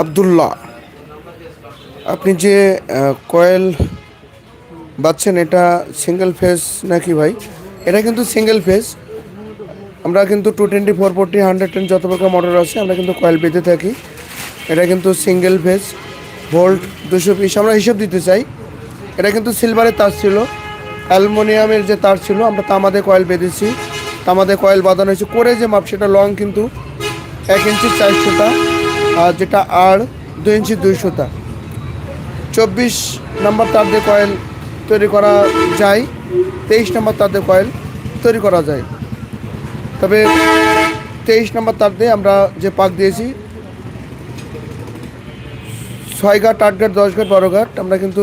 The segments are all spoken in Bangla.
আব্দুল্লাহ, আপনি যে কয়েল বাচ্ছেন এটা সিঙ্গেল ফেজ নাকি ভাই? এটা কিন্তু সিঙ্গেল ফেজ। আমরা কিন্তু 220, 440, 110 যত প্রকার মোটর আছে আমরা কিন্তু কয়েল পেতে থাকি। এটা কিন্তু সিঙ্গেল ফেজ, ভোল্ট 220 আমরা হিসাব দিতে চাই। এটা কিন্তু সিলভারের তার ছিল, অ্যালুমিনিয়ামের যে তার ছিল আমরা তামাদে কয়েল বেঁধেছি। তামাদে কয়েল বাঁধানো হয়েছে করে যে মাপ সেটা লং কিন্তু 1 ইঞ্চি 400টা, আর যেটা আর 2 ইঞ্চি 200টা। 24 নম্বর তার দিয়ে কয়েল তৈরি করা যায়, 23 নম্বর তার দিয়ে কয়েল তৈরি করা যায়। তবে 23 নম্বর তার দিয়ে আমরা যে পাক দিয়েছি 6 ঘাট, 8 ঘাট, 10 ঘাট, 12 ঘাট, আমরা কিন্তু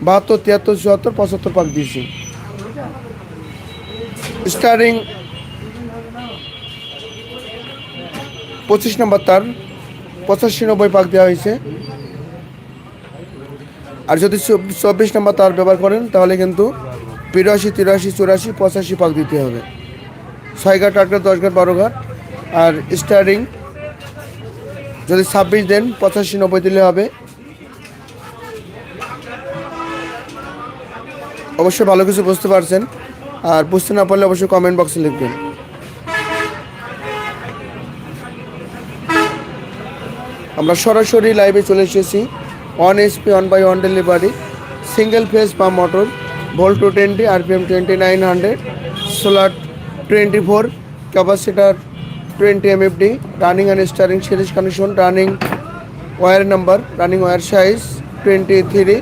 72, 73, 74, 75 পাক দিয়েছি। স্টারিং 25 নম্বর তার 85, 90 পাক দেওয়া হয়েছে। আর যদি 24 নম্বর তার ব্যবহার করেন তাহলে কিন্তু 82, 83, 84, 85 পাক দিতে হবে। 6 ঘাট, 8 ঘাট, 10 ঘাট, 12 ঘাট। আর স্টারিং যদি 26 দেন 85, 90 দিলে হবে। অবশ্যই ভালো কিছু বুঝতে পারছেন, আর বুঝতে না পারলে অবশ্যই কমেন্ট বক্সে লিখবেন। আমরা সরাসরি লাইভে চলে এসেছি। 1 HP 1/1 delivery, single phase pump motor, volt 220, RPM 2900, solar 24, capacitor 20 MFD, running and starting series connection, running wire number, running wire size 23,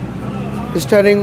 steering